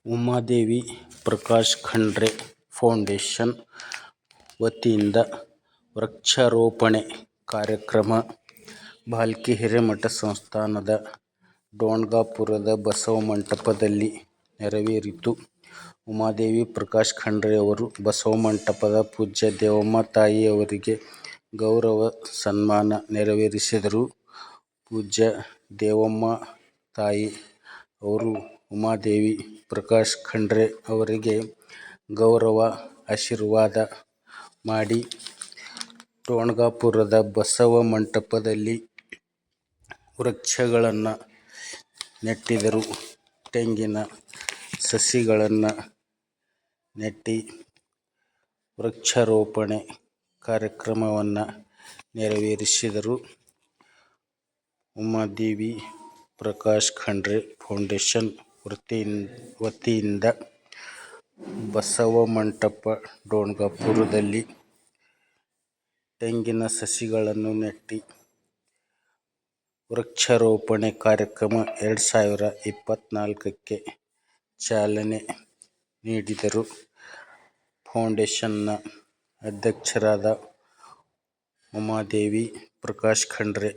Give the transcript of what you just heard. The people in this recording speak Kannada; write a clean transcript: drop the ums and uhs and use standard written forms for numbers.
ಉಮಾದೇವಿ ಪ್ರಕಾಶ್ ಖಂಡ್ರೆ ಫೌಂಡೇಶನ್ ವತಿಯಿಂದ ವೃಕ್ಷಾರೋಪಣೆ ಕಾರ್ಯಕ್ರಮ ಭಾಲ್ಕಿ ಹಿರೇಮಠ ಸಂಸ್ಥಾನದ ಡೋಣಗಾಪುರದ ಬಸವ ಮಂಟಪದಲ್ಲಿ ನೆರವೇರಿತು. ಉಮಾದೇವಿ ಪ್ರಕಾಶ್ ಖಂಡ್ರೆ ಅವರು ಬಸವಮಂಟಪದ ಪೂಜ್ಯ ದೇವಮ್ಮ ತಾಯಿ ಅವರಿಗೆ ಗೌರವ ಸನ್ಮಾನ ನೆರವೇರಿಸಿದರು. ಪೂಜ್ಯ ದೇವಮ್ಮ ತಾಯಿ ಅವರು ಉಮಾದೇವಿ ಪ್ರಕಾಶ್ ಖಂಡ್ರೆ ಅವರಿಗೆ ಗೌರವ ಆಶೀರ್ವಾದ ಮಾಡಿ ಡೋಣಗಾಪುರದ ಬಸವ ಮಂಟಪದಲ್ಲಿ ವೃಕ್ಷಗಳನ್ನು ನೆಟ್ಟಿದರು. ತೆಂಗಿನ ಸಸಿಗಳನ್ನು ನೆಟ್ಟಿ ವೃಕ್ಷಾರೋಪಣೆ ಕಾರ್ಯಕ್ರಮವನ್ನು ನೆರವೇರಿಸಿದರು. ಉಮಾದೇವಿ ಪ್ರಕಾಶ್ ಖಂಡ್ರೆ ಫೌಂಡೇಶನ್ ವತಿಯಿಂದ ಬಸವಮಂಟಪ ಡೋಣಗಾಪುರದಲ್ಲಿ ತೆಂಗಿನ ಸಸಿಗಳನ್ನು ನೆಟ್ಟಿ ವೃಕ್ಷಾರೋಪಣೆ ಕಾರ್ಯಕ್ರಮ 2024ಕ್ಕೆ ಚಾಲನೆ ನೀಡಿದರು. ಫೌಂಡೇಶನ್ನ ಅಧ್ಯಕ್ಷರಾದ ಉಮಾದೇವಿ ಪ್ರಕಾಶ್ ಖಂಡ್ರೆ